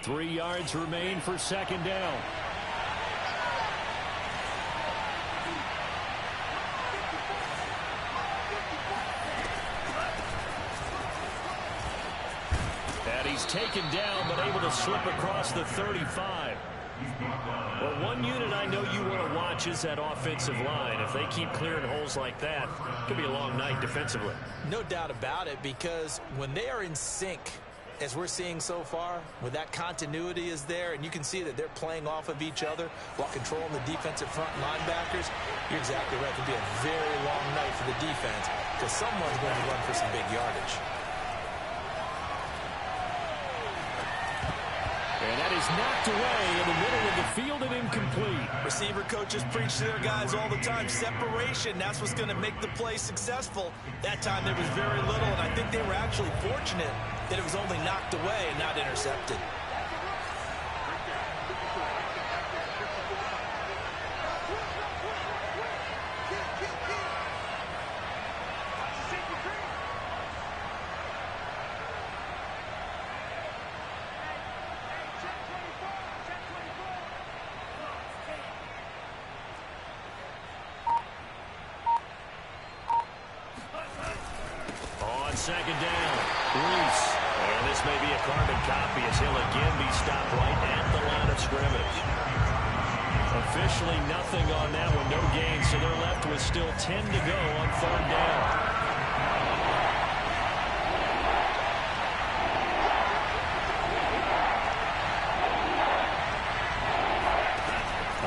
3 yards remain for second down. And he's taken down, but able to slip across the 35. Well, one unit I know you want to watch is that offensive line. If they keep clearing holes like that, it could be a long night defensively. No doubt about it, because when they are in sync, as we're seeing so far, when that continuity is there and you can see that they're playing off of each other while controlling the defensive front linebackers, you're exactly right. It could be a very long night for the defense because someone's going to run for some big yardage. And that is knocked away in the middle of the field and incomplete. Receiver coaches preach to their guys all the time. Separation, that's what's going to make the play successful. That time there was very little, and I think they were actually fortunate that it was only knocked away and not intercepted. Second down, Reese. And this may be a carbon copy as he'll again be stopped right at the line of scrimmage. Officially nothing on that one, no gain, so they're left with still 10 to go on third down.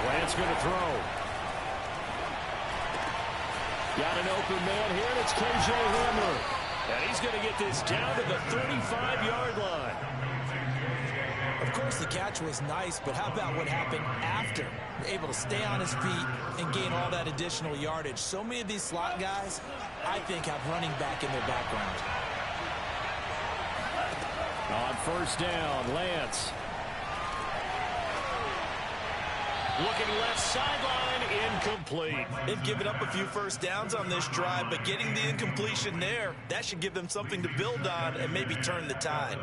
Lance going to throw. Got an open man here, and it's KJ Hamler. And he's going to get this down to the 35-yard line. Of course, the catch was nice, but how about what happened after? Able to stay on his feet and gain all that additional yardage. So many of these slot guys, I think, have running back in their background. On first down, Lance. Looking left sideline, incomplete. They've given up a few first downs on this drive, but getting the incompletion there, that should give them something to build on and maybe turn the tide.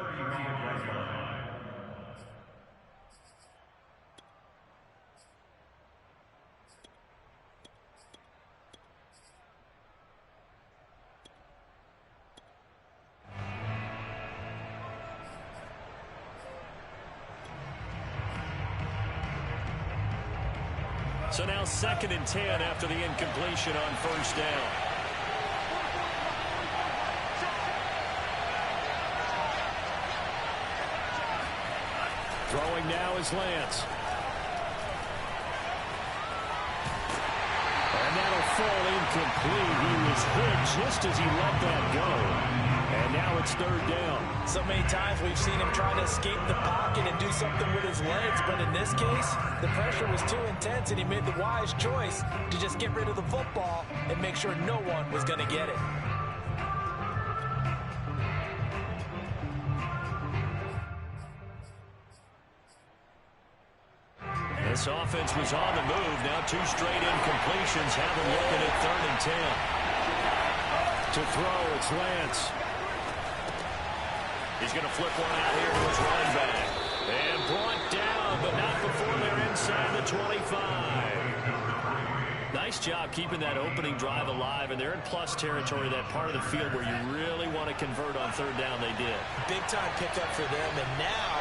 So now 2nd and 10 after the incompletion on first down. Throwing now is Lance. And that'll fall incomplete. He was hit just as he let that go. And now it's third down. So many times we've seen him try to escape the pocket and do something with his legs, but in this case, the pressure was too intense and he made the wise choice to just get rid of the football and make sure no one was going to get it. This offense was on the move. Now 2 straight incompletions have them looking at 3rd and 10. To throw, it's Lance. He's going to flip one out here to his running back. And brought down, but not before they're inside the 25. Nice job keeping that opening drive alive, and they're in plus territory, that part of the field where you really want to convert on third down. They did. Big-time pickup for them, and now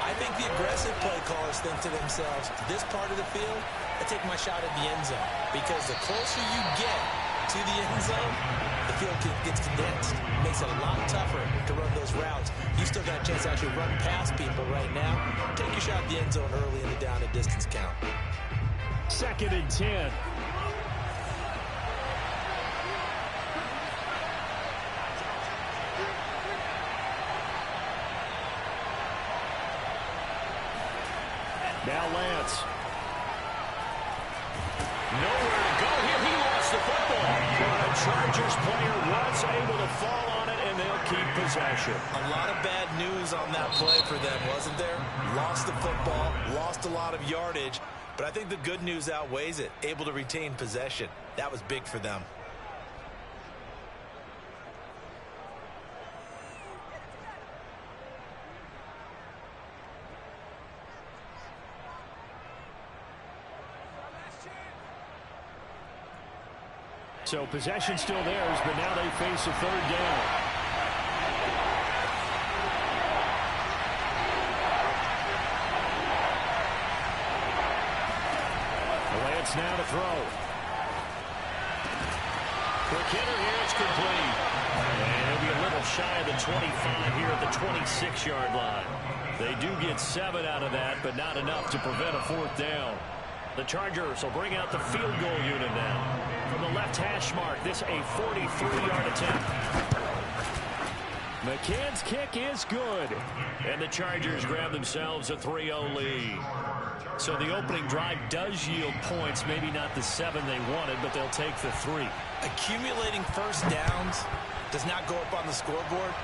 I think the aggressive play callers think to themselves, this part of the field, I take my shot at the end zone, because the closer you get to the end zone, the field gets condensed. It makes it a lot tougher to run those routes. You still got a chance to actually run past people right now. Take your shot at the end zone early in the down and distance count. 2nd and 10. Now Lance. Nowhere to go here. He lost the football. But a Chargers player was able to fall on it, and they'll keep possession. A lot of bad news on that play for them, wasn't there? Lost the football, lost a lot of yardage, but I think the good news outweighs it. Able to retain possession. That was big for them. So possession still theirs, but now they face a third down. Lance now to throw. Quick hitter here, it's complete. And it'll be a little shy of the 25 here at the 26-yard line. They do get 7 out of that, but not enough to prevent a fourth down. The Chargers will bring out the field goal unit now. From the left hash mark, this a 43-yard attempt. McCann's kick is good. And the Chargers grab themselves a 3-0 lead. So the opening drive does yield points, maybe not the 7 they wanted, but they'll take the 3. Accumulating first downs does not go up on the scoreboard,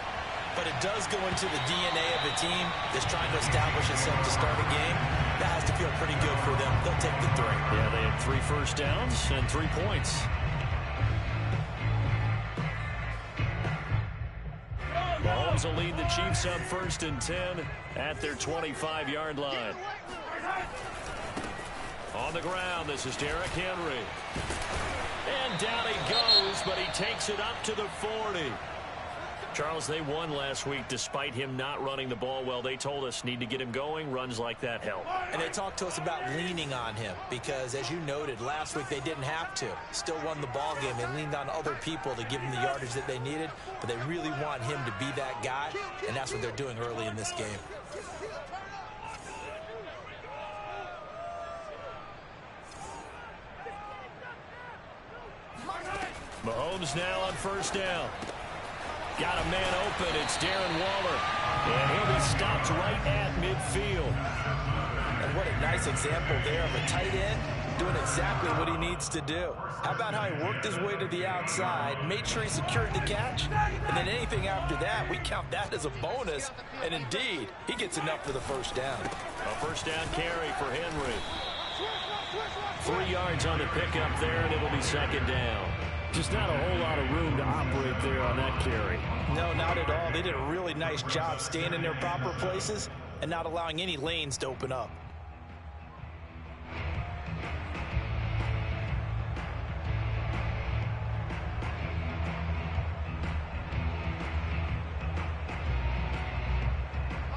but it does go into the DNA of a team that's trying to establish itself to start a game. That has to feel pretty good for them. They'll take the 3. Yeah, they had 3 first downs and 3 points. Mahomes will lead the Chiefs up 1st and 10 at their 25-yard line. On the ground, this is Derrick Henry. And down he goes, but he takes it up to the 40. Charles, they won last week despite him not running the ball well. They told us need to get him going. Runs like that help. And they talked to us about leaning on him because, as you noted, last week they didn't have to. Still won the ball game. They leaned on other people to give them the yardage that they needed, but they really want him to be that guy, and that's what they're doing early in this game. Mahomes now on 1st down. Got a man open. It's Darren Waller. And he'll be stopped right at midfield. And what a nice example there of a tight end doing exactly what he needs to do. How about how he worked his way to the outside, made sure he secured the catch, and then anything after that, we count that as a bonus. And indeed, he gets enough for the 1st down. A 1st down carry for Henry. 3 yards on the pickup there, and it'll be 2nd down. Just not a whole lot of room to operate there on that carry. No, not at all. They did a really nice job staying in their proper places and not allowing any lanes to open up.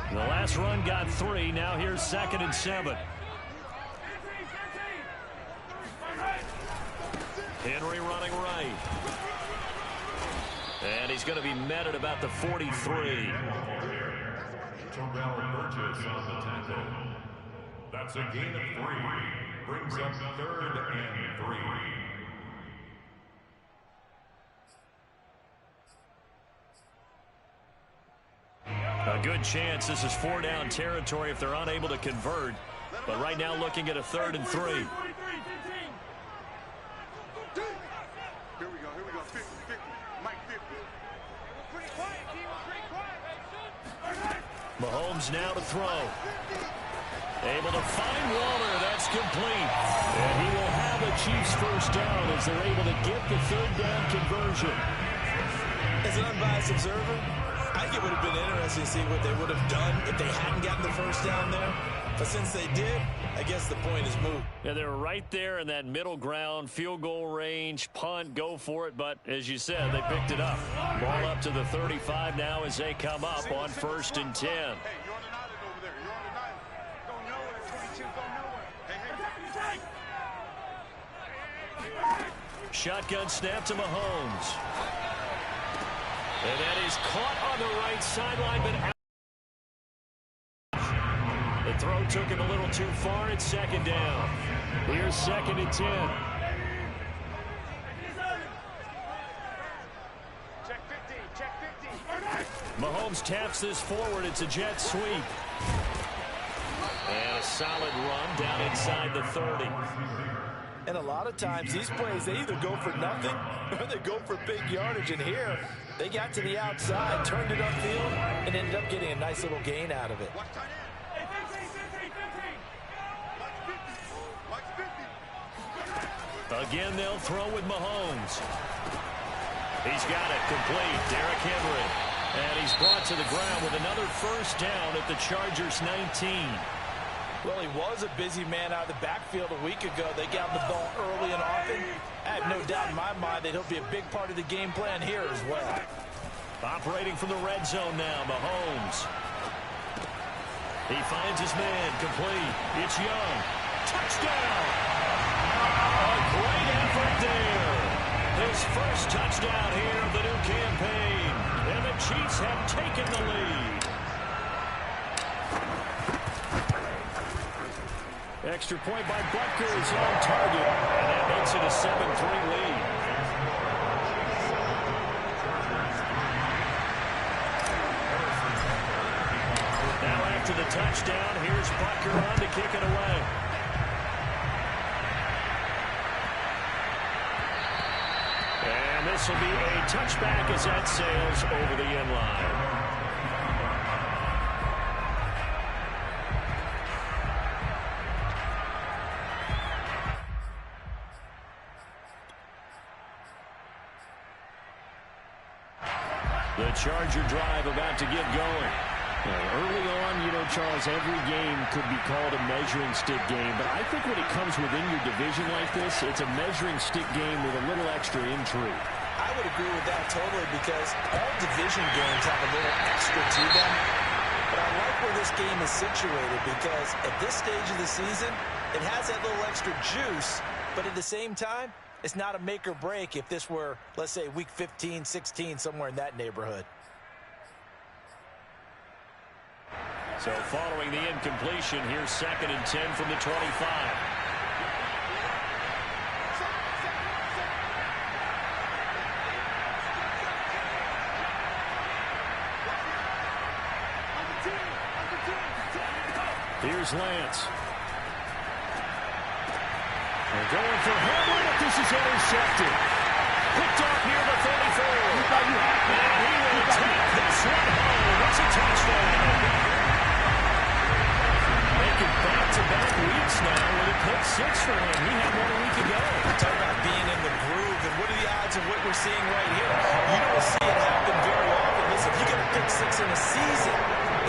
The last run got 3. Now here's 2nd and 7. Henry running right. And he's going to be met at about the 43. That's a gain of 3. Brings up 3rd and 3. A good chance this is 4-down territory if they're unable to convert. But right now looking at a 3rd and 3. Mahomes now to throw. Able to find Waller. That's complete. And he will have a Chiefs 1st down as they're able to get the 3rd down conversion. As an unbiased observer, I think it would have been interesting to see what they would have done if they hadn't gotten the 1st down there. But since they did, I guess the point is moot. Yeah, they were right there in that middle ground, field goal range, punt, go for it. But as you said, they picked it up. Ball up to the 35 now as they come up on 1st and 10. Shotgun snap to Mahomes. And that is caught on the right sideline, but out. The throw took him a little too far. It's 2nd down. Here's 2nd and 10. Check 50, check 50. Mahomes taps this forward. It's a jet sweep. And a solid run down inside the 30. And a lot of times these plays, they either go for nothing or they go for big yardage. And here, they got to the outside, turned it upfield, and ended up getting a nice little gain out of it. Again, they'll throw with Mahomes. He's got it complete. Derrick Henry. And he's brought to the ground with another 1st down at the Chargers 19. Well, he was a busy man out of the backfield a week ago. They got the ball early and often. I have no doubt in my mind that he'll be a big part of the game plan here as well. Operating from the red zone now, Mahomes. He finds his man, complete. It's Young. Touchdown! A great effort there. His first touchdown here of the new campaign. And the Chiefs have taken the lead. Extra point by Butker is on target. And that makes it a 7-3 lead. Now after the touchdown, here's Butker on to kick it away. And this will be a touchback as that sails over the end line. The Charger drive about to get going. Early on, Charles, every game could be called a measuring stick game, but I think when it comes within your division like this, it's a measuring stick game with a little extra intrigue. I would agree with that totally because all division games have a little extra to them. But I like where this game is situated because at this stage of the season, it has that little extra juice, but at the same time, it's not a make or break if this were, let's say, week 15, 16, somewhere in that neighborhood. So following the incompletion, here's 2nd and 10 from the 25. Here's Lance. They're going for Hamlin, but this is intercepted. Picked off near the 34. And he will take this one home. It's a touchdown. Making back-to-back weeks now with a pick six for him. He had one a week ago. Talk about being in the groove, and what are the odds of what we're seeing right here? You don't see it happen very often. Listen, if you get a pick six in a season,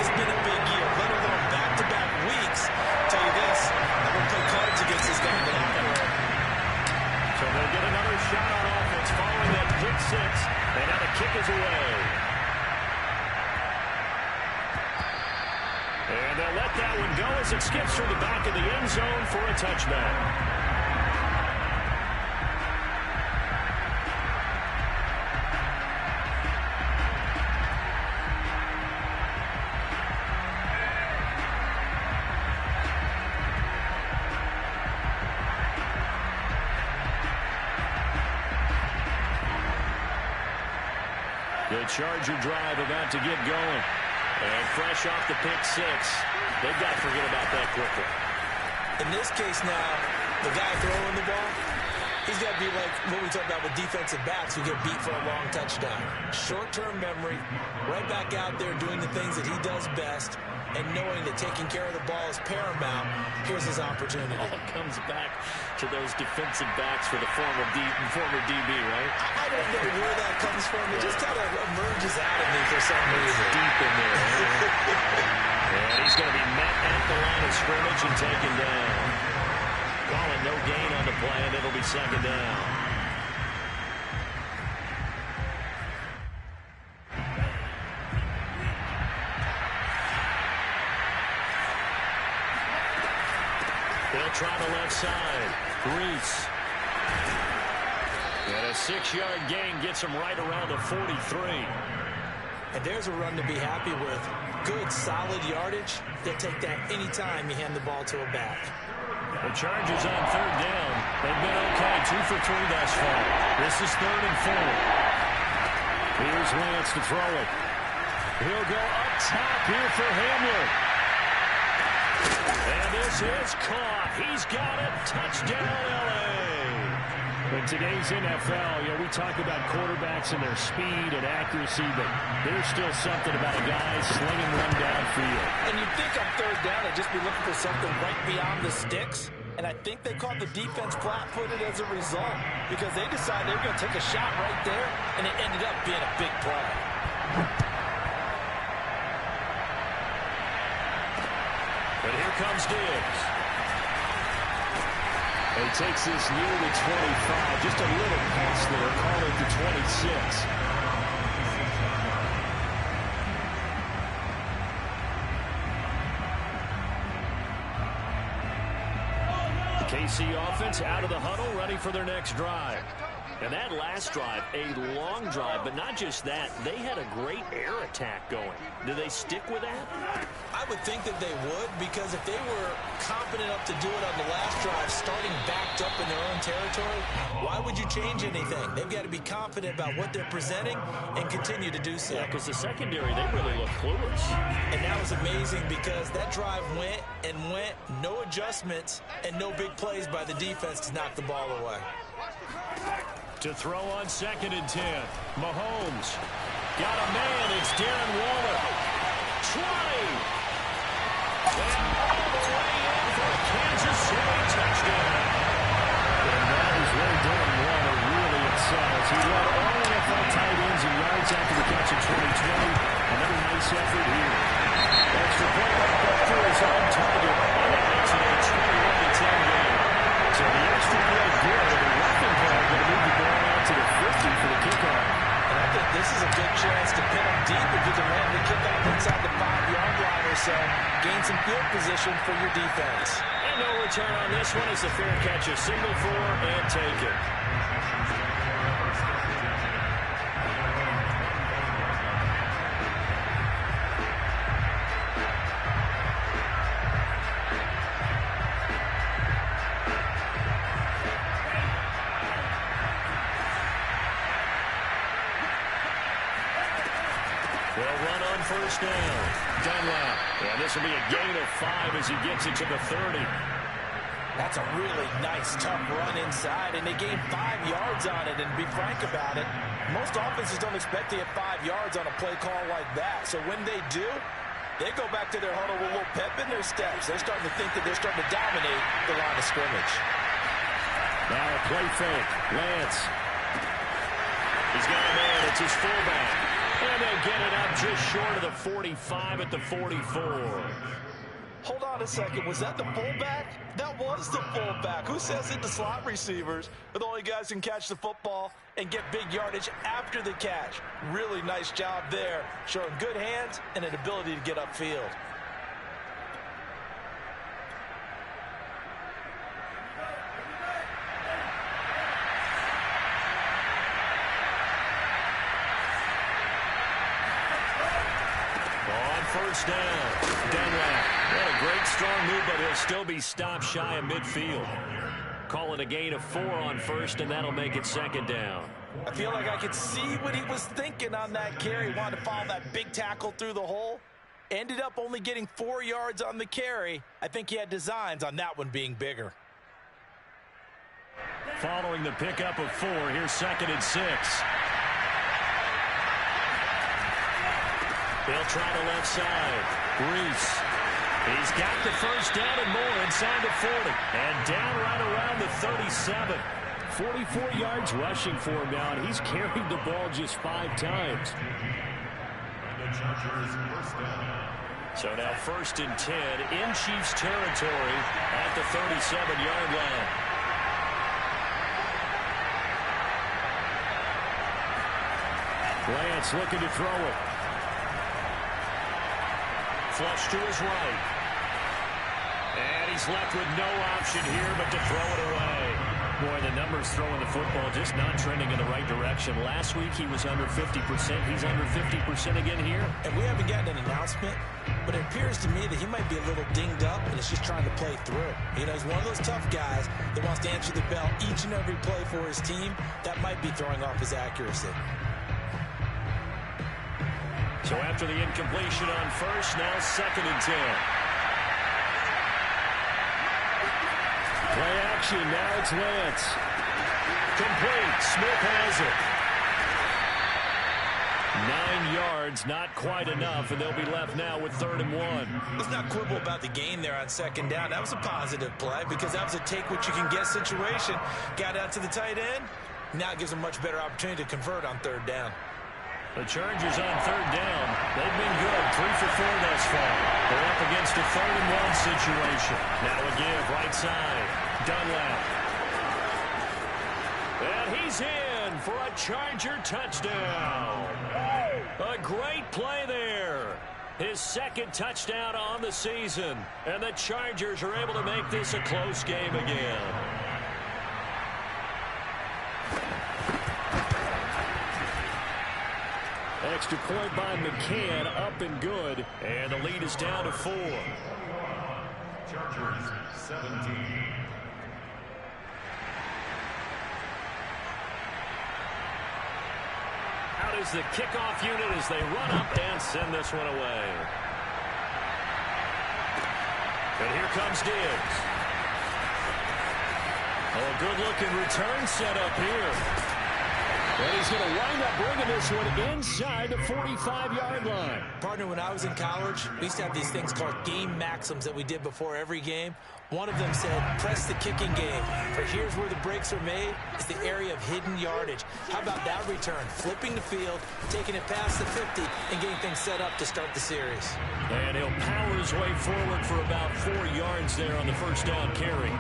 it's been a big year, let alone back-to-back weeks. I'll tell you this, I'm going to play cards against this guy in the afternoon. So they'll get another shot on offense following that pick six, and now the kick is away. And they'll let that one go as it skips through the back of the end zone for a touchback. The Charger drive about to get going. And fresh off the pick six, they've got to forget about that quickly. In this case now, the guy throwing the ball, he's got to be like what we talked about with defensive backs who get beat for a long touchdown. Short-term memory, right back out there doing the things that he does best, and knowing that taking care of the ball is paramount. Here's his opportunity. All comes back to those defensive backs for the former DB, right? I don't know where that comes from. It just kind of emerges out of me for some reason. Deep in there. And he's going to be met at the line of scrimmage and taken down. Calling no gain on the play, and it'll be 2nd down. They'll try the left side. Reese. And a 6-yard gain gets him right around the 43. And there's a run to be happy with. Good, solid yardage. They'll take that any time you hand the ball to a back. The Chargers on 3rd down. They've been okay, 2 for 3 thus far. This is 3rd and 4. Here's Lance to throw it. He'll go up top here for Hamlin. And this is caught. He's got it. Touchdown, L.A. In today's NFL, we talk about quarterbacks and their speed and accuracy, but there's still something about a guy slinging one downfield. And you think on 3rd down, they'd just be looking for something right beyond the sticks. And I think they caught the defense flat-footed as a result because they decided they were going to take a shot right there, and it ended up being a big play. But here comes Diggs. He takes this near the 25. Just a little pass there. Call it the 26. KC offense out of the huddle, ready for their next drive. And that last drive, a long drive, but not just that. They had a great air attack going. Do they stick with that? I would think that they would, because if they were confident enough to do it on the last drive, starting backed up in their own territory, why would you change anything? They've got to be confident about what they're presenting and continue to do so. Yeah, because the secondary, they really look clueless. And that was amazing because that drive went and went, no adjustments, and no big plays by the defense to knock the ball away. To throw on 2nd and 10. Mahomes got a man. It's Darren Waller. 20. And all the way in for a Kansas City touchdown. And that is where Darren Waller really excels. He led all NFL tight ends in yards after the catch in 2020. Another nice effort here. Extra point back up is on target. And that makes it a 21-10 game. So the extra point good, and the roughing ball going to move the ball out to the 50 for the kickoff. And I think this is a good chance to pin them deep if you can land the kickoff inside the 5-yard line or so. Gain some field position for your defense. And no return on this one as the fair catch is signaled for and taken. First down. Dunlap. And this will be a gain of 5 as he gets it to the 30. That's a really nice, tough run inside, and they gained 5 yards on it. And to be frank about it, most offenses don't expect to get 5 yards on a play call like that. So when they do, they go back to their huddle with a little pep in their steps. They're starting to think that they're starting to dominate the line of scrimmage. Now a play fake. Lance. He's got a man. It's his fullback. And they get it up just short of the 45 at the 44. Hold on a second. Was that the fullback? That was the fullback. Who says it to slot receivers are the only guys who can catch the football and get big yardage after the catch? Really nice job there, showing good hands and an ability to get upfield. First down. Dunlap. What a great strong move, but he'll still be stopped shy of midfield. Call it a gain of 4 on first, and that'll make it 2nd down. I feel like I could see what he was thinking on that carry. He wanted to follow that big tackle through the hole. Ended up only getting 4 yards on the carry. I think he had designs on that one being bigger. Following the pickup of 4, here's 2nd and 6. They'll try the left side. Reese. He's got the first down and more inside the 40. And down right around the 37. 44 yards rushing for him now, and he's carried the ball just 5 times. And the Chargers first down. So now 1st and 10 in Chiefs territory at the 37-yard line. Lance looking to throw it. Flush to his right. And he's left with no option here but to throw it away. Boy, the numbers throwing the football just not trending in the right direction. Last week he was under 50%. He's under 50% again here. And we haven't gotten an announcement, but it appears to me that he might be a little dinged up and is just trying to play through. You know, he's one of those tough guys that wants to answer the bell each and every play for his team. That might be throwing off his accuracy. So after the incompletion on first, now 2nd and 10. Play action, now it's Lance. Complete, Smith has it. 9 yards, not quite enough, and they'll be left now with 3rd and 1. Let's not quibble about the gain there on 2nd down. That was a positive play because that was a take-what-you-can-get situation. Got out to the tight end. Now it gives a much better opportunity to convert on 3rd down. The Chargers on 3rd down. They've been good, 3 for 4 thus far. They're up against a 3rd and 1 situation. Now a give, right side. Dunlap. And he's in for a Charger touchdown. A great play there. His second touchdown on the season. And the Chargers are able to make this a close game again. Extra point by McCann, up and good. And the lead is down to 4. Chargers 17. Out is the kickoff unit as they run up and send this one away. And here comes Diggs. Oh, good-looking return set up here. And he's going to wind up bringing this one inside the 45-yard line. Partner, when I was in college, we used to have these things called game maxims that we did before every game. One of them said, press the kicking game. For here's where the breaks are made. It's the area of hidden yardage. How about that return? Flipping the field, taking it past the 50, and getting things set up to start the series. And he'll power his way forward for about 4 yards there on the first down carry.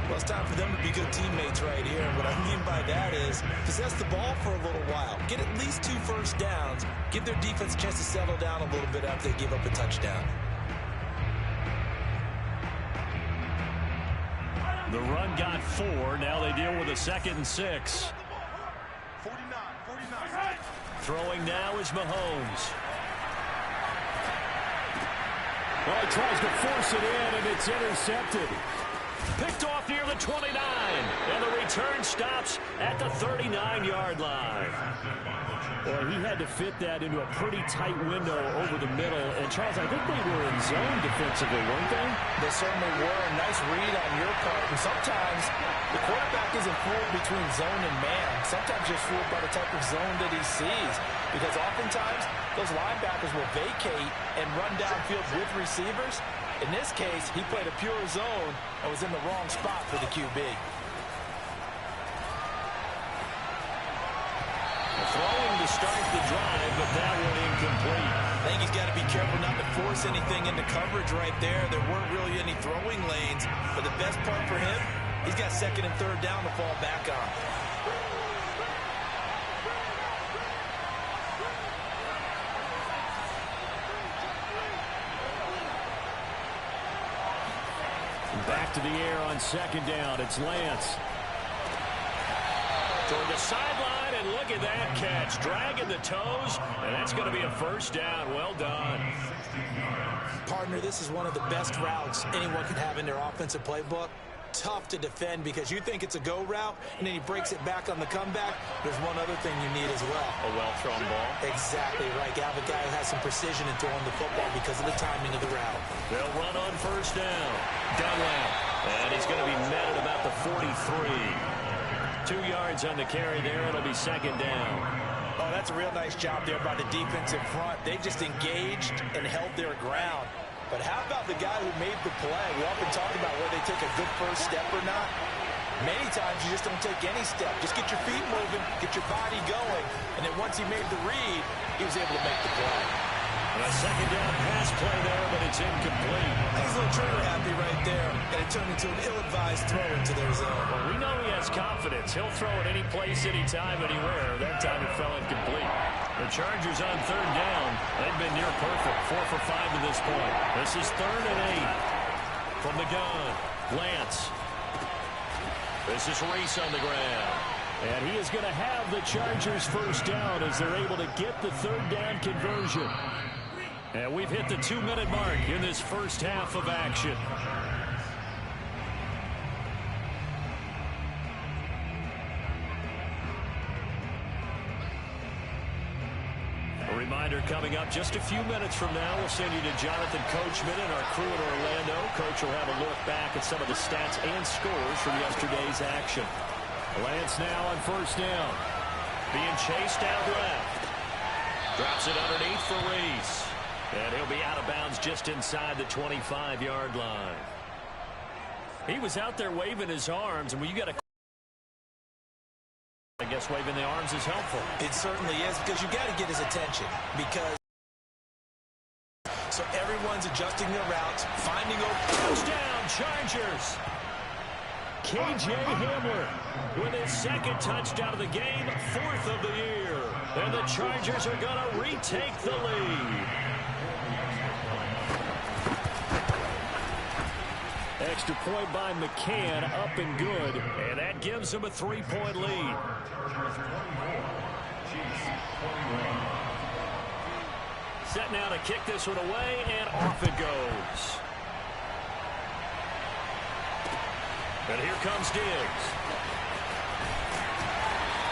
Well, it's time for them to be good teammates right here. And what I mean by that is possess the ball for a little while. Get at least 2 first downs. Give their defense a chance to settle down a little bit after they give up a touchdown. The run got 4. Now they deal with a 2nd and 6. 49. Throwing now is Mahomes. Well, he tries to force it in, and it's intercepted. Picked off near the 29, and the return stops at the 39-yard line. Well, he had to fit that into a pretty tight window over the middle. And, Charles, I think they were in zone defensively, weren't they? They certainly were. A nice read on your part. And sometimes the quarterback isn't fooled between zone and man. Sometimes you're fooled by the type of zone that he sees. Because oftentimes those linebackers will vacate and run downfield with receivers. In this case, he played a pure zone and was in the wrong spot for the QB. Throwing to start the drive, but that one incomplete. I think he's got to be careful not to force anything into coverage right there. There weren't really any throwing lanes, but the best part for him, he's got 2nd and 3rd down to fall back on. Back to the air on 2nd down. It's Lance. Toward the sideline, and look at that catch. Dragging the toes, and that's going to be a first down. Well done. Partner, this is one of the best routes anyone can have in their offensive playbook. Tough to defend because you think it's a go route, and then he breaks it back on the comeback. There's one other thing you need as well. A well-thrown ball. Exactly right. You have a guy who has some precision in throwing the football because of the timing of the route. They'll run on first down. Dunlap. And he's going to be met at about the 43. 2 yards on the carry there. It'll be 2nd down. Oh, that's a real nice job there by the defensive front. They just engaged and held their ground. But how about the guy who made the play? We often talk about whether they take a good first step or not. Many times you just don't take any step. Just get your feet moving, get your body going, and then once he made the read, he was able to make the play. And a 2nd down pass play there, but it's incomplete. He's a little trigger happy right there, and it turned into an ill-advised throw into their zone. Well, we know he has confidence. He'll throw it any place, anytime, anywhere. That time it fell incomplete. The Chargers on 3rd down. They've been near perfect. 4 for 5 to this point. This is 3rd and 8 from the gun. Lance. This is Reese on the ground. And he is going to have the Chargers first down as they're able to get the 3rd down conversion. And we've hit the 2-minute mark in this first half of action. A reminder coming up just a few minutes from now, we'll send you to Jonathan Coachman and our crew in Orlando. Coach will have a look back at some of the stats and scores from yesterday's action. Lance now on first down. Being chased out left. Drops it underneath for Reese. And he'll be out of bounds just inside the 25-yard line. He was out there waving his arms, and when you got a I guess waving the arms is helpful. It certainly is, because you got to get his attention. Because so everyone's adjusting their routes, finding open. Touchdown, Chargers. K.J. Hamler with his second touchdown of the game, 4th of the year. And the Chargers are going to retake the lead. Extra point by McCann, up and good. And that gives them a 3-point lead. Set now to kick this one away, and off it goes. And here comes Diggs.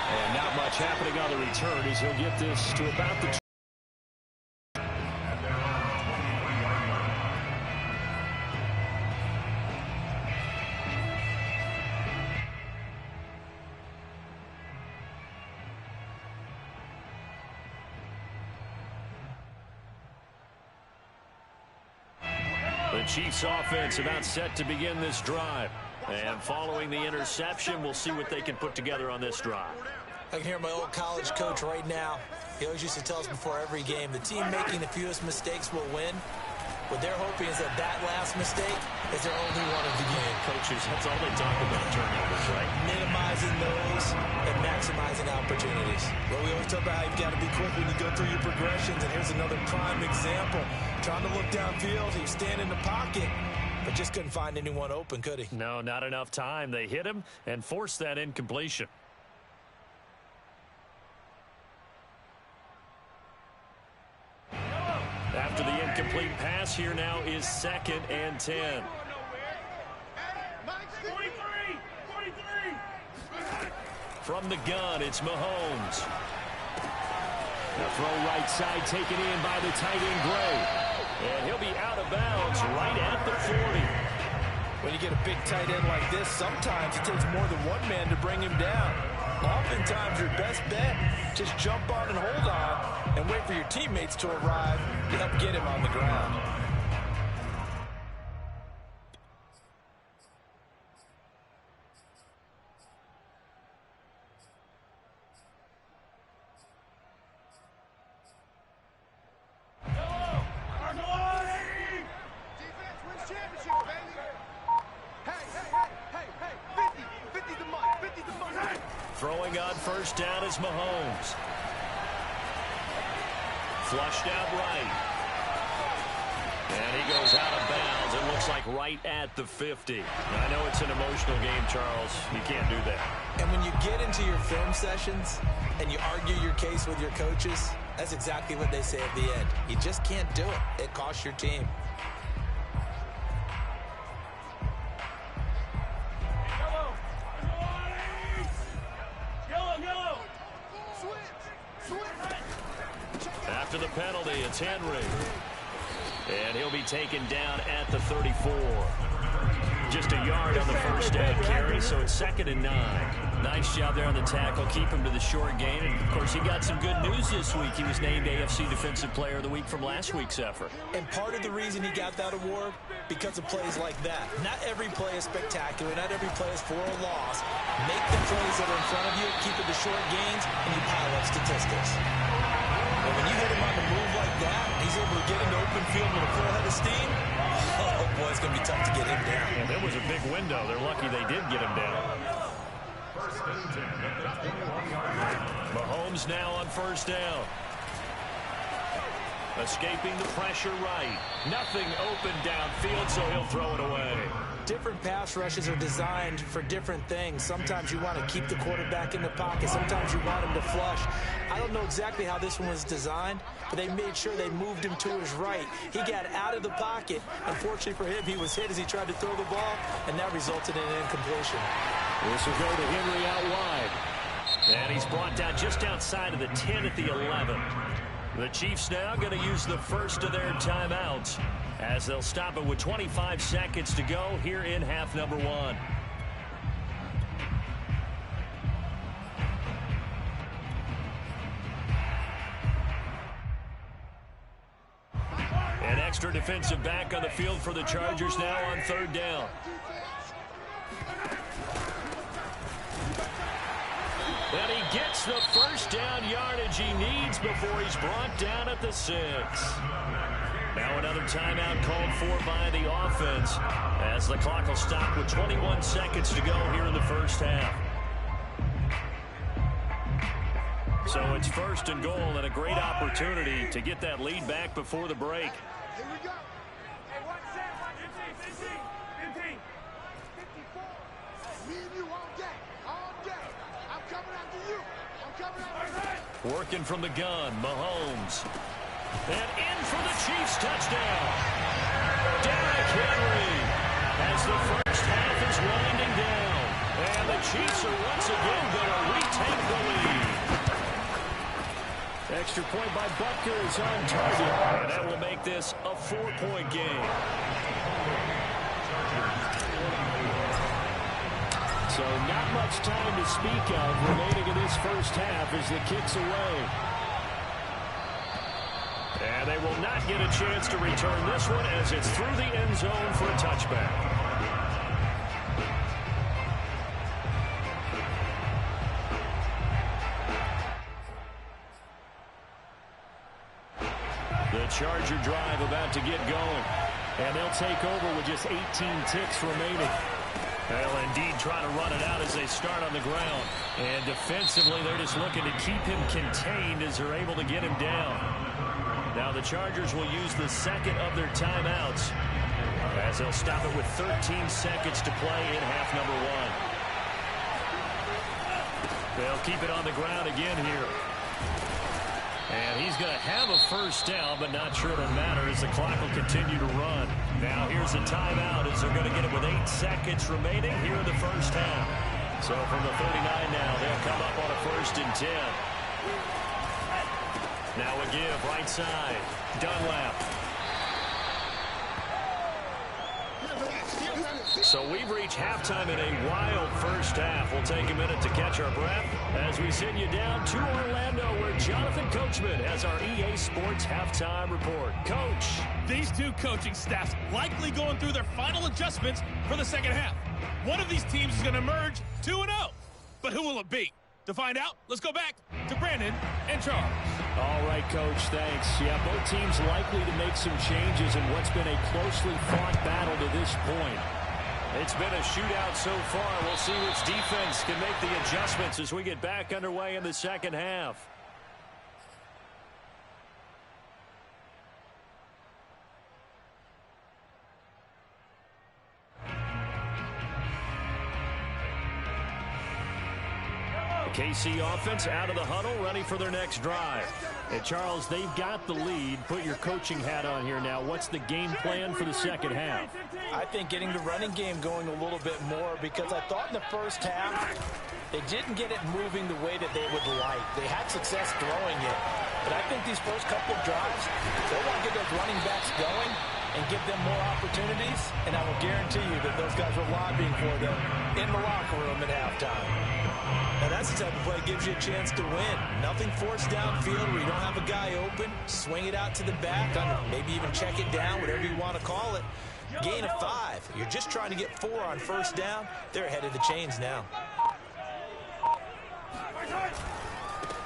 And not much happening on the return as he'll get this to about the... The Chiefs offense about set to begin this drive. And following the interception, we'll see what they can put together on this drive. I can hear my old college coach right now. He always used to tell us before every game, the team making the fewest mistakes will win. What they're hoping is that that last mistake is their only one of the game. Coaches, that's all they talk about, turnovers, right? Minimizing those and maximizing opportunities. Well, we always talk about how you've got to be quick when you go through your progressions, and here's another prime example. Trying to look downfield, he was standing in the pocket, but just couldn't find anyone open, could he? No, not enough time. They hit him and forced that incompletion. After the incomplete pass, here now is 2nd and 10. From the gun, it's Mahomes. The throw right side taken in by the tight end Gray. And he'll be out of bounds right at the 40. When you get a big tight end like this, sometimes it takes more than one man to bring him down. Oftentimes, your best bet, just jump on and hold on and wait for your teammates to arrive to help get him on the ground. Throwing on first down is Mahomes. Flushed out right. And he goes out of bounds. It looks like right at the 50. I know it's an emotional game, Charles. You can't do that. And when you get into your film sessions and you argue your case with your coaches, that's exactly what they say at the end. You just can't do it. It costs your team. After the penalty, it's Henry. And he'll be taken down at the 34. Just a yard on the first down carry, so it's 2nd and 9. Nice job there on the tackle. Keep him to the short gain. And, of course, he got some good news this week. He was named AFC Defensive Player of the Week from last week's effort. And part of the reason he got that award, because of plays like that. Not every play is spectacular. Not every play is for a loss. Make the plays that are in front of you, keep it to short gains, and you pile up statistics. But when you hit him on the move like that, he's able to get into open field with a full head of steam. Oh, boy, it's going to be tough to get him down. Yeah, there was a big window. They're lucky they did get him down. Mahomes now on first down. Escaping the pressure right. Nothing open downfield, so he'll throw it away. Different pass rushes are designed for different things. Sometimes you want to keep the quarterback in the pocket. Sometimes you want him to flush. I don't know exactly how this one was designed, but they made sure they moved him to his right. He got out of the pocket. Unfortunately for him, he was hit as he tried to throw the ball, and that resulted in an incompletion. This will go to Henry out wide. And he's brought down just outside of the 10 at the 11. The Chiefs now going to use the first of their timeouts as they'll stop it with 25 seconds to go here in half number 1. An extra defensive back on the field for the Chargers now on third down. And he gets the first down yardage he needs before he's brought down at the 6. Now another timeout called for by the offense as the clock will stop with 21 seconds to go here in the first half. So it's first and goal and a great opportunity to get that lead back before the break. Here we go. Hey, 1-7, 15. 54. Me and you all day. All day. I'm coming after you. I'm coming after you. Working from the gun, Mahomes. And in for the Chiefs touchdown. Derrick Henry as the first half is winding down. And the Chiefs are once again going to retake the lead. Extra point by Butker is on target. And that will make this a 4-point game. So not much time to speak of remaining in this first half as the kick's away. And they will not get a chance to return this one as it's through the end zone for a touchback. The Charger drive about to get going. And they'll take over with just 18 ticks remaining. They'll indeed try to run it out as they start on the ground. And defensively, they're just looking to keep him contained as they're able to get him down. Now the Chargers will use the second of their timeouts as they'll stop it with 13 seconds to play in half number one. They'll keep it on the ground again here. And he's going to have a first down, but not sure it'll matter as the clock will continue to run. Now here's a timeout as they're going to get it with 8 seconds remaining here in the first half. So from the 39 now, they'll come up on a 1st and 10. Now a give, right side. Dunlap. So we've reached halftime in a wild first half. We'll take a minute to catch our breath as we send you down to Orlando where Jonathan Coachman has our EA Sports halftime report. Coach. These two coaching staffs likely going through their final adjustments for the second half. One of these teams is going to emerge 2-0. But who will it be? To find out, let's go back to Brandon and Charles. All right, Coach, thanks. Yeah, both teams likely to make some changes in what's been a closely fought battle to this point. It's been a shootout so far. We'll see which defense can make the adjustments as we get back underway in the second half. KC offense out of the huddle, ready for their next drive. Hey, Charles, they've got the lead. Put your coaching hat on here now. What's the game plan for the second half? I think getting the running game going a little bit more because I thought in the first half they didn't get it moving the way that they would like. They had success throwing it. But I think these first couple of drives, they want to get those running backs going and give them more opportunities. And I will guarantee you that those guys were lobbying for them in the locker room at halftime. Now that's the type of play that gives you a chance to win. Nothing forced downfield where you don't have a guy open. Swing it out to the back, maybe even check it down, whatever you want to call it. Gain of 5. You're just trying to get 4 on first down. They're ahead of the chains now.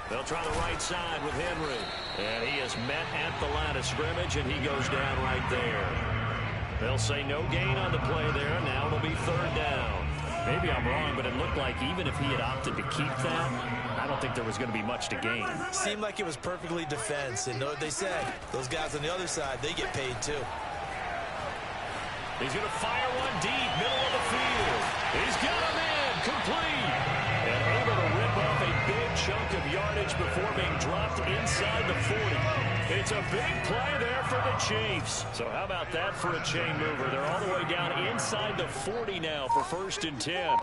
They'll try the right side with Henry. And he is met at the line of scrimmage, and he goes down right there. They'll say no gain on the play there. Now it'll be 3rd down. Maybe I'm wrong, but it looked like even if he had opted to keep that, I don't think there was going to be much to gain. Seemed like it was perfectly defense. And know what they said? Those guys on the other side, they get paid too. He's going to fire one deep, middle of the field. He's got him in, complete. And able to rip off a big chunk of yardage before being dropped inside the 40. It's a big play there for the Chiefs. So how about that for a chain mover? They're all the way down inside the 40 now for 1st and 10.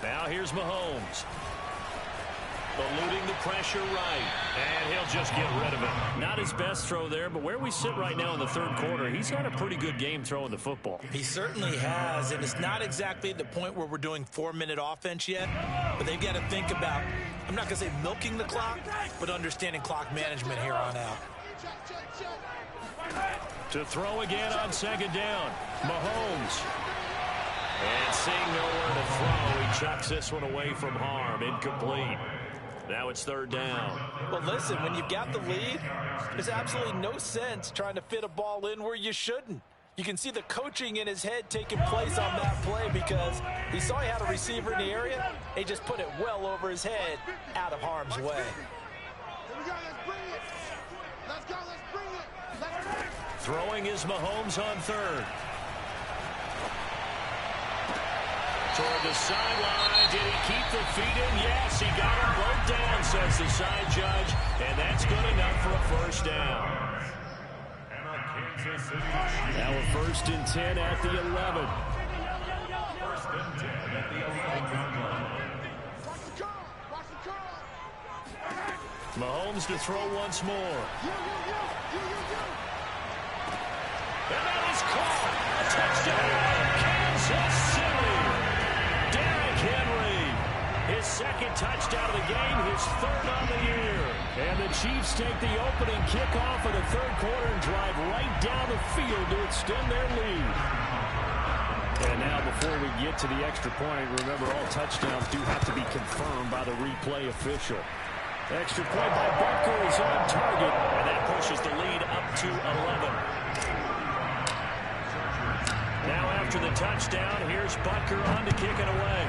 Now here's Mahomes. Eluding the pressure right. And he'll just get rid of it. Not his best throw there, but where we sit right now in the 3rd quarter, he's had a pretty good game throwing the football. He certainly has, and it's not exactly at the point where we're doing 4-minute offense yet, but they've got to think about, I'm not going to say milking the clock, but understanding clock management here on out. To throw again on 2nd down. Mahomes. And seeing nowhere to throw, he chucks this one away from harm. Incomplete. Now it's third down. Well, listen, when you've got the lead, there's absolutely no sense trying to fit a ball in where you shouldn't. You can see the coaching in his head taking place on that play because he saw he had a receiver in the area. He just put it well over his head, out of harm's way. Here we go, let's bring it. Let's go, let's bring it. Let's bring it. Throwing is Mahomes on third. Toward the sideline. Did he keep the feet in? Yes, he got them both down, says the side judge. And that's good enough for a first down. Now a 1st and 10 at the 11. 1st and 10 at the 11. Watch the curl. Watch the curl. Mahomes to throw once more. You. And that is caught. Touchdown, Kansas City. Derrick Henry. His 2nd touchdown of the game, his 3rd on the year. And the Chiefs take the opening kickoff of the 3rd quarter and drive right down the field to extend their lead. And now before we get to the extra point, remember all touchdowns do have to be confirmed by the replay official. Extra point by Butker is on target, and that pushes the lead up to 11. Now after the touchdown, here's Butker on to kick it away.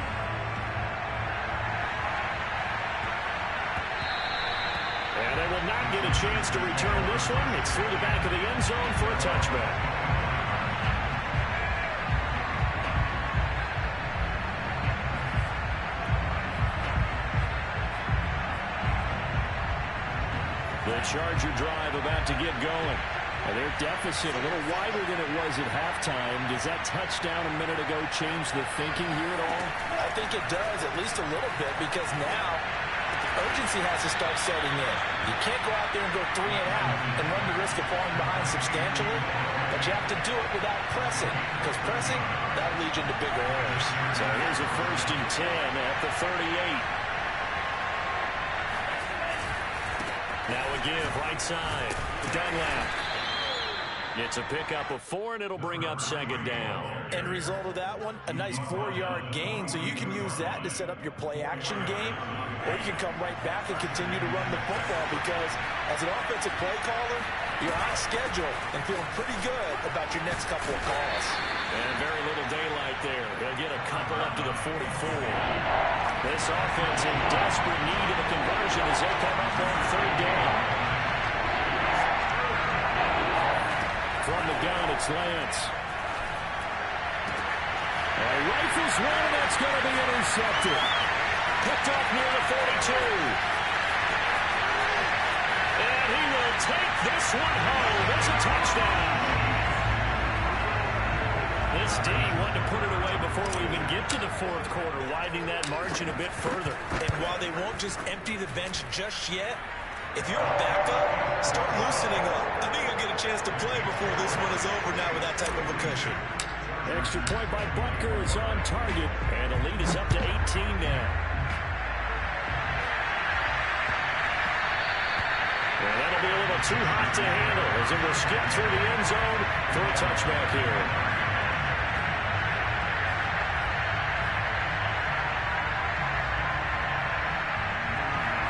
And they will not get a chance to return this one. It's through the back of the end zone for a touchback. The Charger drive about to get going. And their deficit a little wider than it was at halftime. Does that touchdown a minute ago change the thinking here at all? I think it does, at least a little bit, because now urgency has to start setting in. You can't go out there and go 3 and out and run the risk of falling behind substantially, but you have to do it without pressing, because pressing, that leads you into bigger errors. So here's a 1st and 10 at the 38. Now a give, right side, Dunlap. It's a pickup of 4, and it'll bring up 2nd down. End result of that one, a nice 4-yard gain, so you can use that to set up your play-action game, or you can come right back and continue to run the football because as an offensive play caller, you're on schedule and feeling pretty good about your next couple of calls. And very little daylight there. They'll get a couple up to the 44. This offense in desperate need of a conversion as they come up on 3rd down. From the gun, it's Lance. Rifles one, and that's going to be intercepted. Picked off near the 42. And he will take this one home. It's a touchdown. This D wanted to put it away before we even get to the 4th quarter, widening that margin a bit further. And while they won't just empty the bench just yet, if you're a backup, start loosening up. I think you'll get a chance to play before this one is over now with that type of a cushion. Extra point by Butker is on target, and the lead is up to 18 now. And that'll be a little too hot to handle as it will skip through the end zone for a touchback here.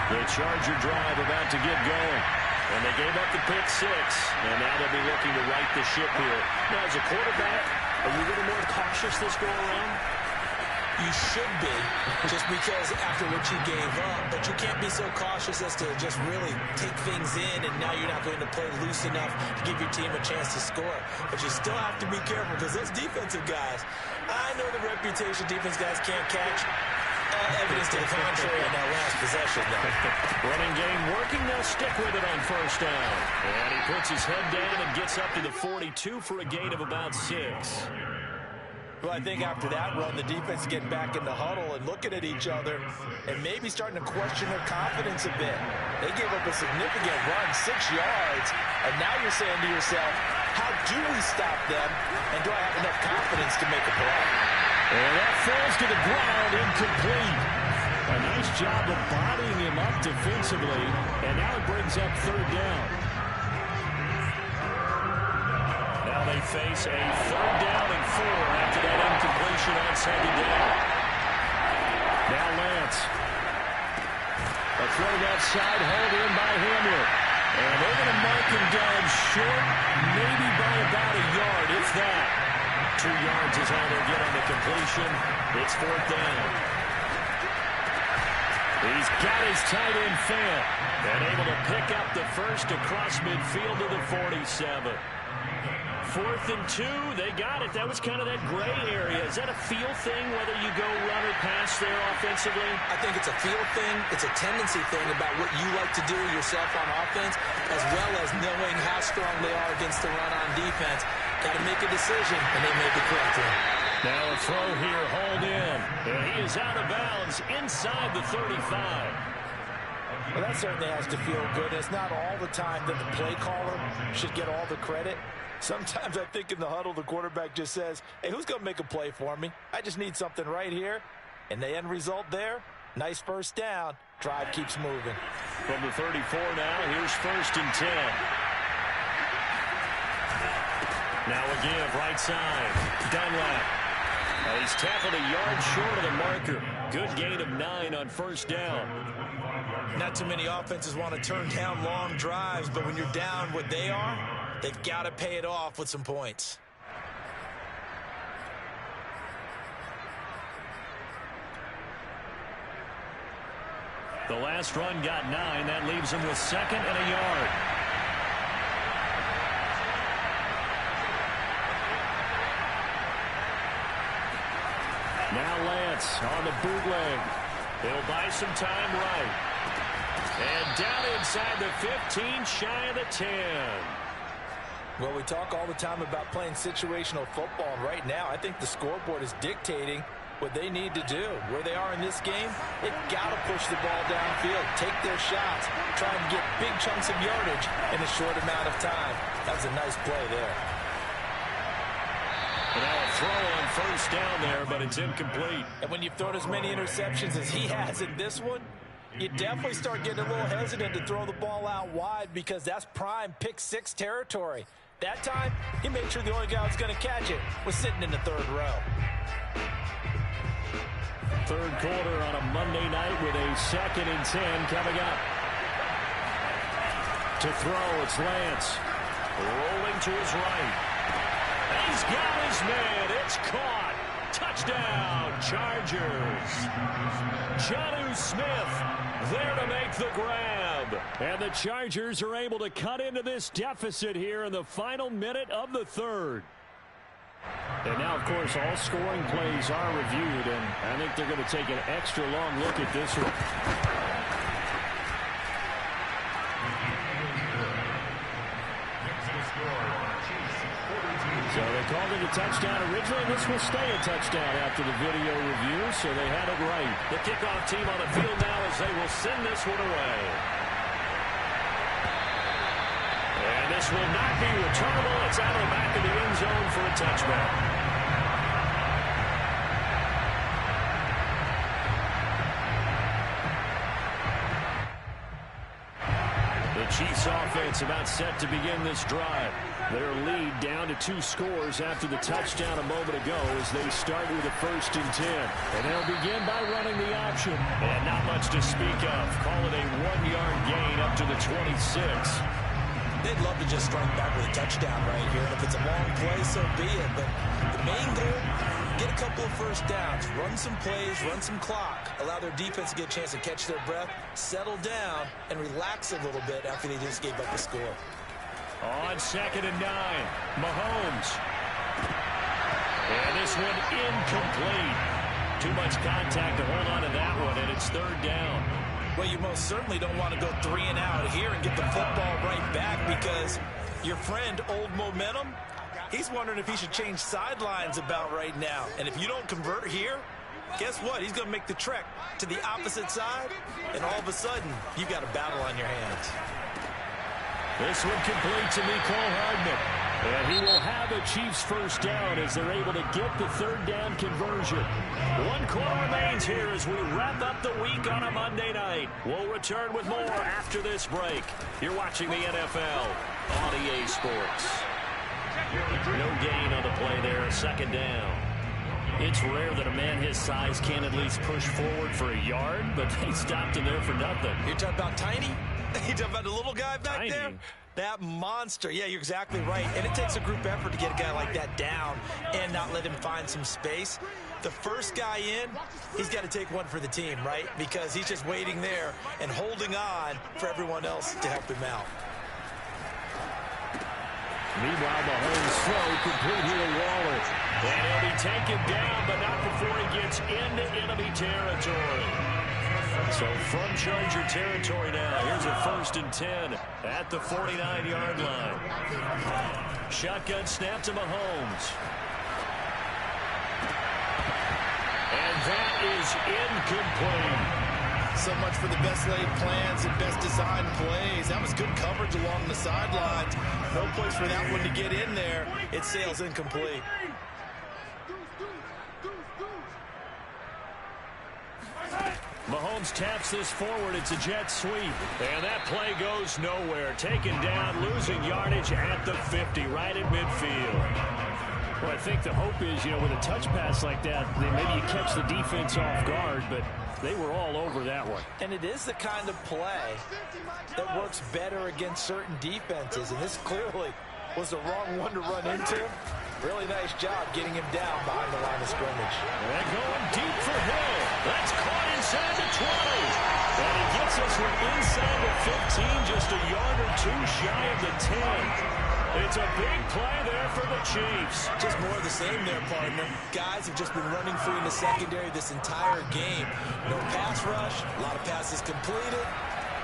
The Charger drive about to get going. And they gave up the pick 6. And now they'll be looking to right the ship here. Now, as a quarterback, are you a little more cautious this go around? You should be, just because after what you gave up. But you can't be so cautious as to just really take things in, and now you're not going to play loose enough to give your team a chance to score. But you still have to be careful, because those defensive guys, I know the reputation defense guys can't catch. Evidence to the contrary in that last possession, though. Running game working. They'll stick with it on 1st down. And he puts his head down and gets up to the 42 for a gain of about 6. Well, I think after that run, the defense is getting back in the huddle and looking at each other and maybe starting to question their confidence a bit. They gave up a significant run, 6 yards, and now you're saying to yourself, how do we stop them, and do I have enough confidence to make a play? And that falls to the ground, incomplete. A nice job of bodying him up defensively, and now it brings up 3rd down. Now they face a 3rd down and 4 after that incompletion on 2nd down. Now Lance. A throw left side, hauled in by Hamler. And they're going to mark him down short, maybe by about a yard, if that. 2 yards is all they'll get on the completion. It's 4th down. He's got his tight end Fant, and able to pick up the first across midfield to the 47. 4th and 2, they got it. That was kind of that gray area. Is that a feel thing, whether you go run or pass there offensively? I think it's a feel thing. It's a tendency thing about what you like to do yourself on offense, as well as knowing how strong they are against the run on defense. Got to make a decision, and they make it correctly. Now a throw here, hauled in, and he is out of bounds inside the 35. Well, that certainly has to feel good. It's not all the time that the play caller should get all the credit. Sometimes I think in the huddle, the quarterback just says, hey, who's going to make a play for me? I just need something right here. And the end result there, nice first down. Drive keeps moving. From the 34 now, here's 1st and 10. Now again, right side, Dunlap. He's tackled a yard short of the marker. Good gain of 9 on 1st down. Not too many offenses want to turn down long drives, but when you're down what they are, they've got to pay it off with some points. The last run got 9. That leaves him with 2nd and a yard. Now Lance on the bootleg. He'll buy some time right. And down inside the 15, shy of the 10. Well, we talk all the time about playing situational football, and right now I think the scoreboard is dictating what they need to do. Where they are in this game, they've got to push the ball downfield, take their shots, try and get big chunks of yardage in a short amount of time. That was a nice play there. And now a throw on 1st down there, but it's incomplete. And when you've thrown as many interceptions as he has in this one, you definitely start getting a little hesitant to throw the ball out wide because that's prime pick 6 territory. That time, he made sure the only guy who was going to catch it was sitting in the 3rd row. 3rd quarter on a Monday night with a 2nd and 10 coming up. To throw, it's Lance. Rolling to his right. He's got his man. It's caught. Touchdown, Chargers. Jonnu Smith there to make the grab. And the Chargers are able to cut into this deficit here in the final minute of the 3rd. And now, of course, all scoring plays are reviewed, and I think they're going to take an extra long look at this one. So they called it a touchdown originally. This will stay a touchdown after the video review, so they had it right. The kickoff team on the field now as they will send this one away. And this will not be returnable. It's out of the back of the end zone for a touchback. The Chiefs offense about set to begin this drive. Their lead down to 2 scores after the touchdown a moment ago as they start with a 1st and 10. And they'll begin by running the option. And not much to speak of. Call it a 1-yard gain up to the 26. They'd love to just strike back with a touchdown right here. And if it's a long play, so be it. But the main goal, get a couple of 1st downs, run some plays, run some clock, allow their defense to get a chance to catch their breath, settle down, and relax a little bit after they just gave up a score. On 2nd and 9, Mahomes. And this one incomplete. Too much contact to hold on to that one, and it's 3rd down. Well, you most certainly don't want to go 3 and out here and get the football right back because your friend, Old Momentum, he's wondering if he should change sidelines about right now. And if you don't convert here, guess what? He's going to make the trek to the opposite side, and all of a sudden, you've got a battle on your hands. This one complete to Mecole Hardman. And he will have a Chiefs 1st down as they're able to get the 3rd down conversion. 1 quarter remains here as we wrap up the week on a Monday night. We'll return with more after this break. You're watching the NFL on EA Sports. No gain on the play there, 2nd down. It's rare that a man his size can at least push forward for a yard, but they stopped him there for nothing. You're talking about tiny? You're talking about the little guy back Tiny. there? That monster. Yeah, you're exactly right. And it takes a group effort to get a guy like that down and not let him find some space. The first guy in, he's got to take one for the team, right? Because he's just waiting there and holding on for everyone else to help him out. Meanwhile, Mahomes throw complete here to Waller. And he'll be taken down, but not before he gets into enemy territory. So from Charger territory now, here's a 1st and 10 at the 49-yard line. Shotgun snap to Mahomes. And that is incomplete. So much for the best laid plans and best designed plays. That was good coverage along the sidelines. No place for that one to get in there. It sails incomplete. Mahomes taps this forward. It's a jet sweep. And that play goes nowhere. Taken down, losing yardage at the 50, right at midfield. Well, I think the hope is, with a touch pass like that, maybe you catch the defense off guard, but they were all over that one. And it is the kind of play that works better against certain defenses. And this clearly was the wrong one to run into. Really nice job getting him down behind the line of scrimmage. And going deep for Hill. That's caught inside the 20. And he gets us from inside the 15, just a yard or two shy of the 10. It's a big play there for the Chiefs. Just more of the same there, partner. Guys have just been running free in the secondary this entire game. No pass rush, a lot of passes completed.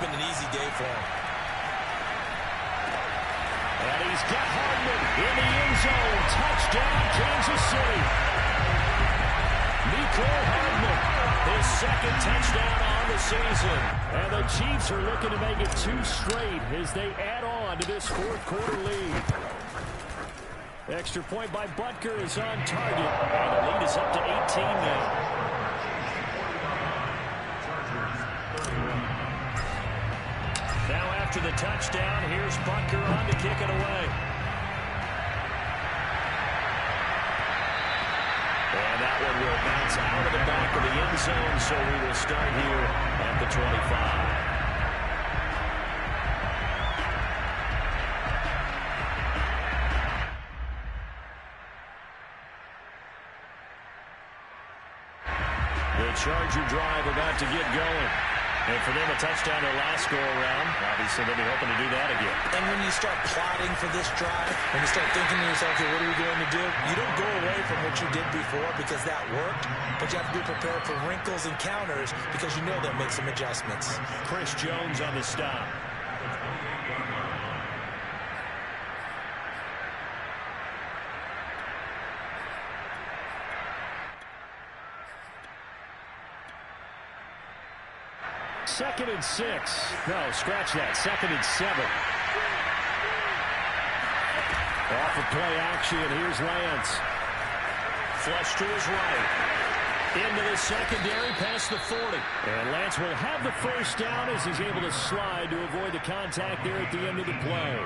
Been an easy day for him. And he's got Hardman in the end zone. Touchdown, Kansas City. Nicole Hardman, his 2nd touchdown on the season. And the Chiefs are looking to make it 2 straight as they add on to this 4th quarter lead. Extra point by Butker is on target. And the lead is up to 18 now. Now after the touchdown, here's Butker on to kick it away. And that one will bounce out of the back of the end zone, so we will start here at the 25. The Charger drive about to get going. And for them, a touchdown their last go-around. Obviously, they'll be hoping to do that again. And when you start plotting for this drive, when you start thinking to yourself, okay, what are we going to do? You don't go away from what you did before because that worked, but you have to be prepared for wrinkles and counters because you know they'll make some adjustments. Chris Jones on the stop. Second and 6. No, scratch that. 2nd and 7. Off of play action. Here's Lance. Flush to his right. Into the secondary past the 40. And Lance will have the first down as he's able to slide to avoid the contact there at the end of the play.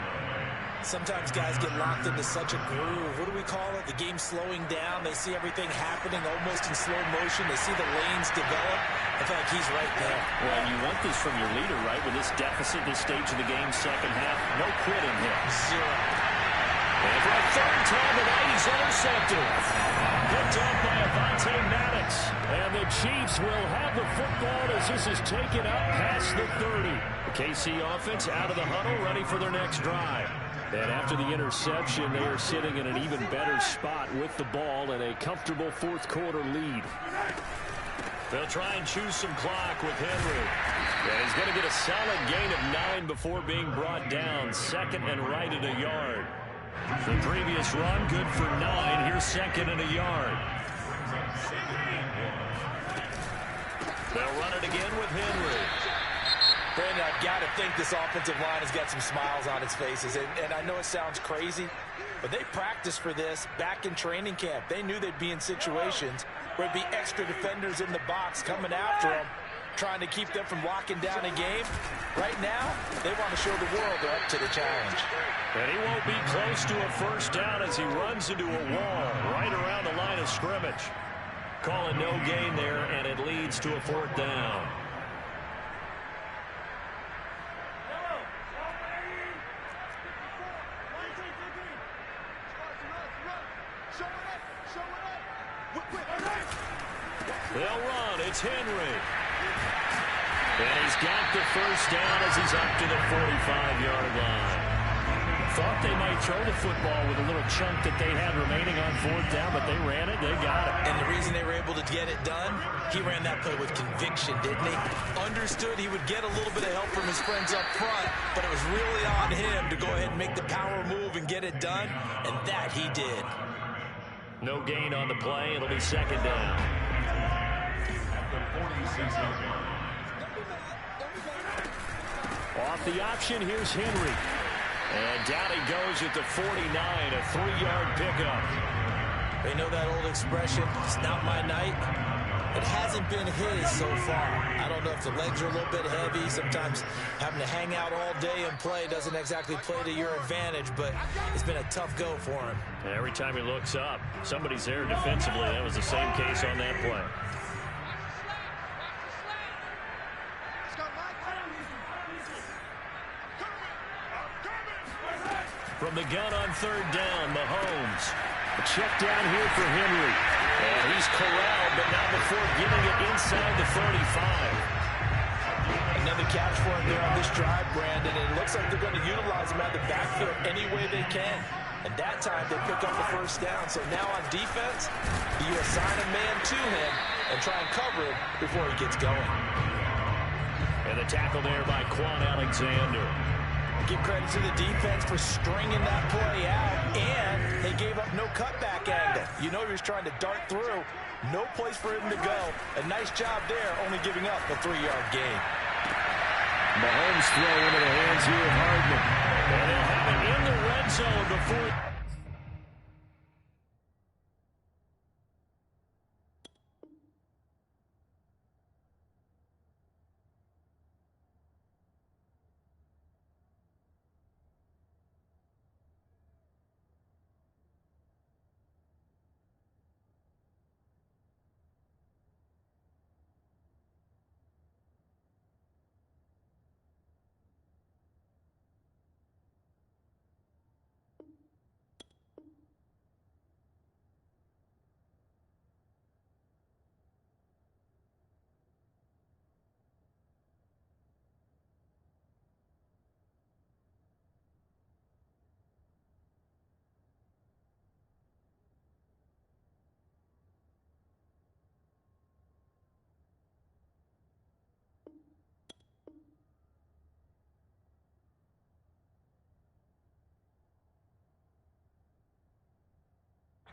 Sometimes guys get locked into such a groove. What do we call it? The game's slowing down. They see everything happening almost in slow motion. They see the lanes develop. I feel like he's right there. Well, you want this from your leader, right? With this deficit, this stage of the game, 2nd half. No quitting here. 0. And for a 3rd time tonight, he's intercepted. Picked up by Avonte Maddox. And the Chiefs will have the football as this is taken up past the 30. The KC offense out of the huddle, ready for their next drive. And after the interception, they are sitting in an even better spot with the ball and a comfortable 4th quarter lead. They'll try and choose some clock with Henry. And he's going to get a solid gain of 9 before being brought down. 2nd and right at a yard. The previous run, good for 9. Here's 2nd and a yard. They'll run it again with Henry. Brandon, I've got to think this offensive line has got some smiles on its faces. And I know it sounds crazy, but they practiced for this back in training camp. They knew they'd be in situations where there'd be extra defenders in the box coming after them, trying to keep them from locking down a game. Right now, they want to show the world they're up to the challenge. And he won't be close to a first down as he runs into a wall right around the line of scrimmage. Calling no gain there, and it leads to a 4th down. They'll run. It's Henry. And he's got the 1st down as he's up to the 45-yard line. Thought they might throw the football with a little chunk that they had remaining on 4th down, but they ran it. They got it. And the reason they were able to get it done, he ran that play with conviction, didn't he? Understood he would get a little bit of help from his friends up front, but it was really on him to go ahead and make the power move and get it done, and that he did. No gain on the play. It'll be 2nd down. Off the option, here's Henry. And down he goes at the 49, a 3-yard pickup. They know that old expression, it's not my night. It hasn't been his so far. I don't know if the legs are a little bit heavy. Sometimes having to hang out all day and play doesn't exactly play to your advantage, but it's been a tough go for him. And every time he looks up, somebody's there defensively. That was the same case on that play. From the gun on 3rd down, Mahomes. A check down here for Henry. And he's corralled, but not before getting it inside the 35. Another catch for him there on this drive, Brandon. And it looks like they're going to utilize him out of the backfield any way they can. And that time they pick up the 1st down. So now on defense, you assign a man to him and try and cover him before he gets going. And the tackle there by Quan Alexander. Give credit to the defense for stringing that play out, and they gave up no cutback angle. You know he was trying to dart through. No place for him to go. A nice job there, only giving up a 3-yard gain. Mahomes throw into the hands here of Hardman. And they'll have it in the red zone before...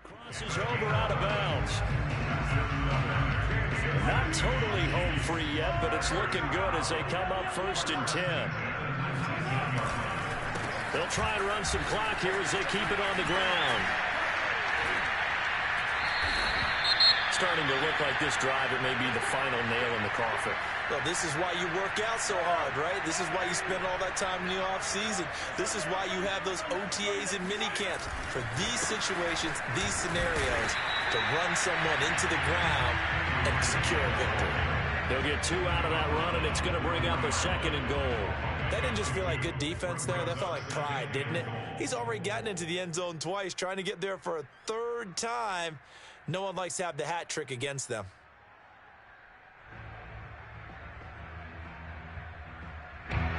Crosses over out of bounds. Not totally home free yet, but it's looking good as they come up 1st and 10. They'll try and run some clock here as they keep it on the ground. Starting to look like this drive, it may be the final nail in the coffin. Well, this is why you work out so hard, right? This is why you spend all that time in the offseason. This is why you have those OTAs and minicamps. For these situations, these scenarios, to run someone into the ground and secure a victory. They'll get 2 out of that run, and it's going to bring up a 2nd and goal. That didn't just feel like good defense there. That felt like pride, didn't it? He's already gotten into the end zone twice, trying to get there for a 3rd time. No one likes to have the hat trick against them.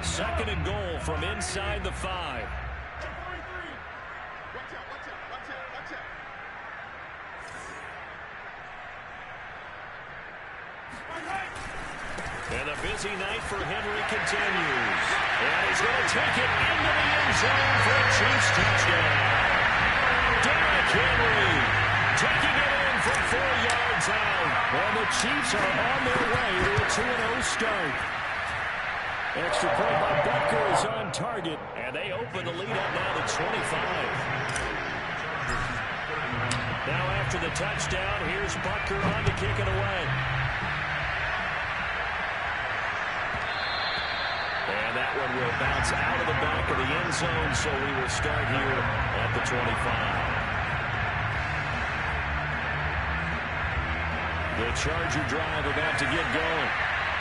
Second and goal from inside the 5. And a busy night for Henry continues. And he's going to take it into the end zone for a Chiefs touchdown. Derrick Henry taking it in from 4 yards out. And the Chiefs are on their way to a 2-0 start. Extra point by Butker is on target, and they open the lead up now to 25. Now after the touchdown, here's Butker on to kick it away. And that one will bounce out of the back of the end zone, so we will start here at the 25. The Charger drive about to get going.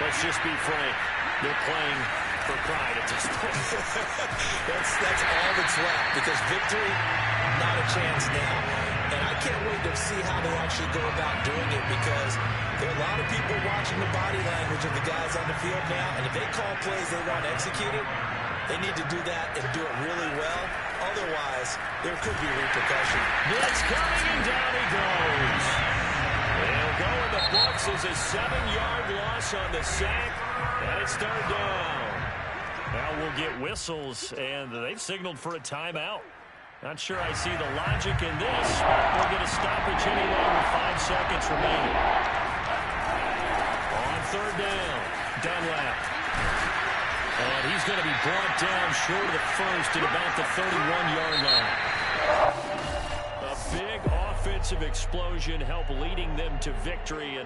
Let's just be frank. They're playing for pride at this point. that's all that's left, because victory, not a chance now. And I can't wait to see how they actually go about doing it, because there are a lot of people watching the body language of the guys on the field now, and if they call plays they want executed, they need to do that and do it really well. Otherwise, there could be repercussion. Blitz coming, and down he goes. They'll go in the books as a 7-yard loss on the sack, and it's third down. Now we'll get whistles, and they've signaled for a timeout. Not sure I see the logic in this, but we'll get a stoppage anyway with 5 seconds remaining. On third down, Dunlap. And he's going to be brought down short of the first at about the 31-yard line. A big offensive explosion helped leading them to victory.